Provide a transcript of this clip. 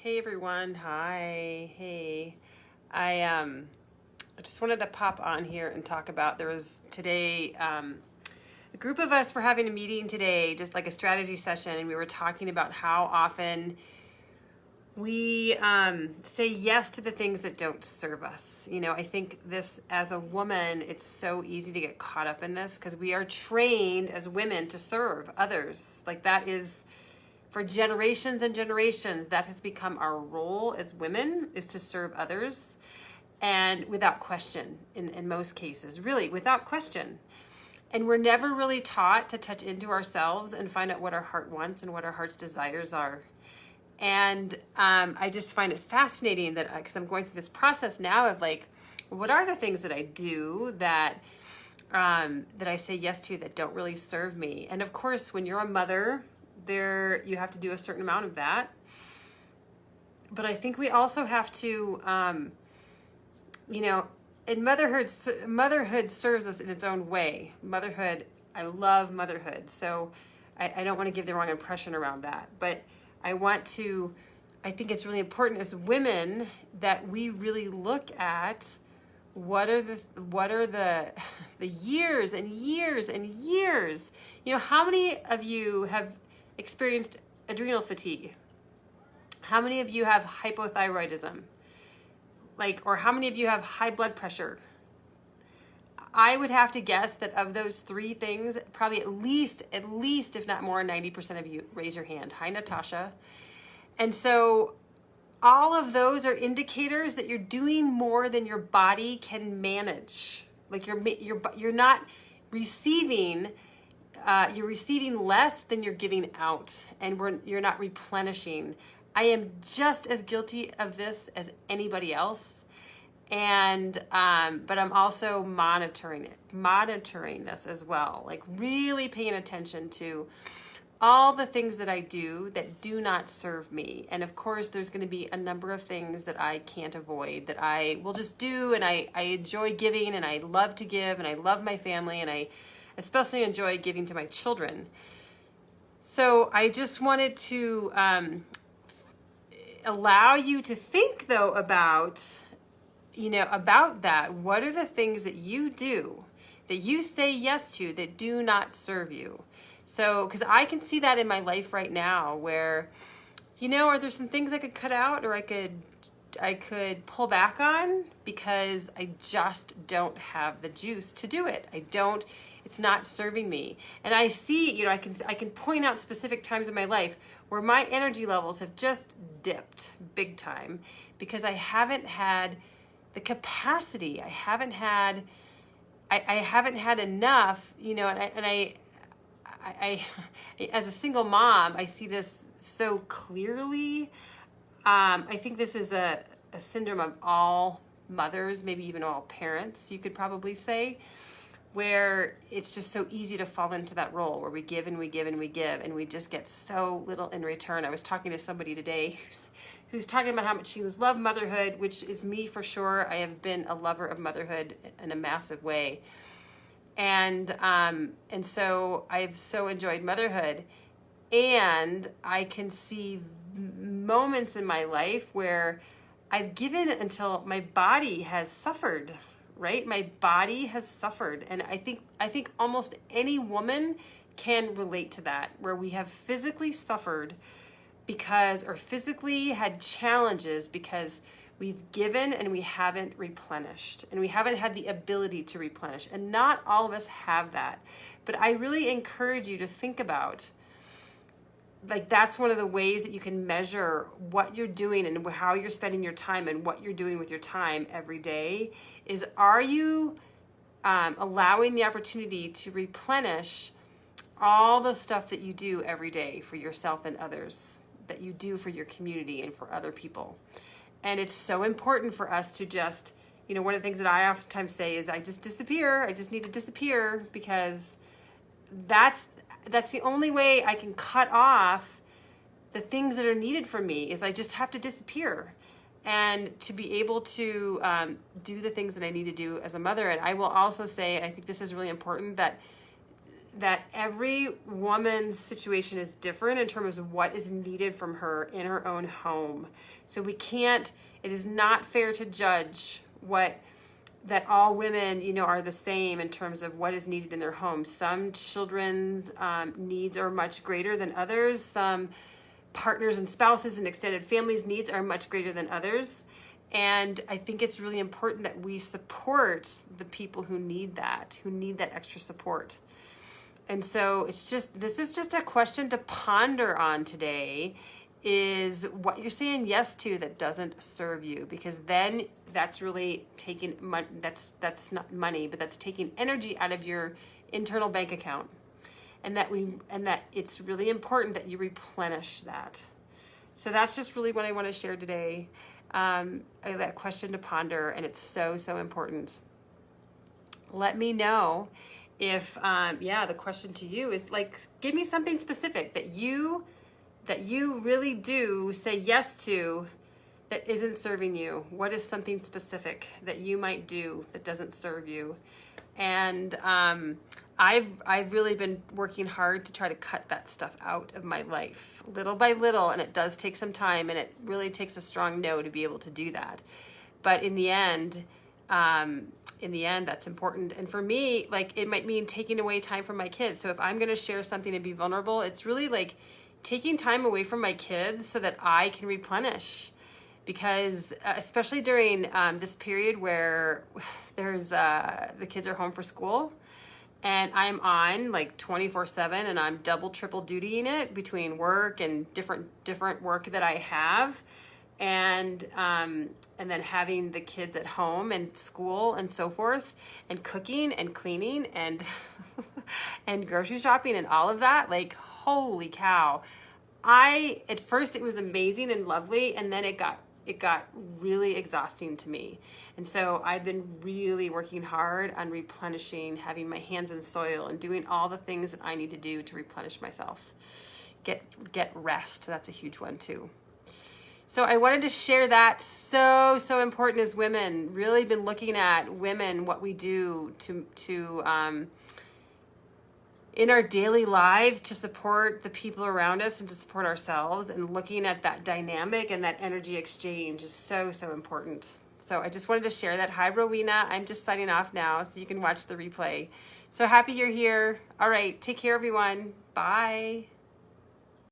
Hey everyone, hi, hey. I just wanted to pop on here and talk about, there was today, a group of us were having a meeting today, just like a strategy session, and we were talking about how often we say yes to the things that don't serve us. You know, I think this, as a woman, it's so easy to get caught up in this because we are trained as women to serve others. Like that is, for generations and generations, that has become our role as women, is to serve others. And without question, in most cases, really without question. And we're never really taught to touch into ourselves and find out what our heart wants and what our heart's desires are. And I just find it fascinating that, because I'm going through this process now of like, what are the things that I do that I say yes to that don't really serve me? And of course, when you're a mother, you have to do a certain amount of that. But I think we also have to, and motherhood serves us in its own way. Motherhood, I love motherhood. So I don't want to give the wrong impression around that. But I think it's really important as women that we really look at what are the years and years and years. You know, how many of you have experienced adrenal fatigue? How many of you have hypothyroidism? Or how many of you have high blood pressure? I would have to guess that of those three things, probably at least, if not more, 90% of you raise your hand. Hi, Natasha. And so all of those are indicators that you're doing more than your body can manage. Like you're not receiving, you're receiving less than you're giving out, and you're not replenishing. I am just as guilty of this as anybody else. And, but I'm also monitoring this as well, like really paying attention to all the things that I do that do not serve me. And of course, there's going to be a number of things that I can't avoid, that I will just do. And I enjoy giving, and I love to give, and I love my family, and I especially enjoy giving to my children. So I just wanted to allow you to think, though, about that. What are the things that you do, that you say yes to, that do not serve you? So, because I can see that in my life right now, where, are there some things I could cut out, or I could pull back on, because I just don't have the juice to do it. It's not serving me. And I see, I can point out specific times in my life where my energy levels have just dipped big time, because I haven't had the capacity. I haven't had enough, and I, as a single mom, I see this so clearly. I think this is a syndrome of all mothers, maybe even all parents, you could probably say, where it's just so easy to fall into that role where we give and we give and we give, and we just get so little in return. I was talking to somebody today who's talking about how much she loves motherhood, which is me for sure. I have been a lover of motherhood in a massive way. And so I've so enjoyed motherhood, and I can see moments in my life where I've given until my body has suffered, right? My body has suffered. And I think almost any woman can relate to that, where we have physically suffered or physically had challenges because we've given and we haven't replenished, and we haven't had the ability to replenish. And not all of us have that. But I really encourage you to think about, that's one of the ways that you can measure what you're doing and how you're spending your time and what you're doing with your time every day, is, are you allowing the opportunity to replenish all the stuff that you do every day for yourself and others, that you do for your community and for other people? And it's so important for us to just, one of the things that I oftentimes say is, I just disappear. I just need to disappear, because that's the only way I can cut off the things that are needed from me, is I just have to disappear, and to be able to do the things that I need to do as a mother. And I will also say, I think this is really important, that that every woman's situation is different in terms of what is needed from her in her own home. So we can't, it is not fair to judge that all women, you know, are the same in terms of what is needed in their home. Some children's needs are much greater than others. Some partners and spouses and extended families' needs are much greater than others. And I think it's really important that we support the people who need that extra support. And so this is just a question to ponder on today, is what you're saying yes to that doesn't serve you, because then that's really taking money, that's not money, but that's taking energy out of your internal bank account. And that it's really important that you replenish that. So that's just really what I want to share today. That question to ponder, and it's so, so important. Let me know if, the question to you is like, give me something specific that you really do say yes to that isn't serving you. What is something specific that you might do that doesn't serve you? And I've really been working hard to try to cut that stuff out of my life little by little, and it does take some time, and it really takes a strong no to be able to do that. But in the end, that's important. And for me, like, it might mean taking away time from my kids. So if I'm going to share something and be vulnerable, it's really like taking time away from my kids so that I can replenish. Because especially during this period where there's the kids are home for school, and I'm on like 24/7, and I'm double, triple dutying it between work and different work that I have, and then having the kids at home and school and so forth, and cooking and cleaning and and grocery shopping and all of that. Like, holy cow! At first it was amazing and lovely, and then it got really exhausting to me. And so I've been really working hard on replenishing, having my hands in soil, and doing all the things that I need to do to replenish myself. Get rest. That's a huge one too. So I wanted to share that. So important as women. Really been looking at women, what we do to in our daily lives to support the people around us and to support ourselves, and looking at that dynamic and that energy exchange is so important. So I just wanted to share that. Hi, Rowena. I'm just signing off now so you can watch the replay. So happy you're here. All right. Take care, everyone. Bye.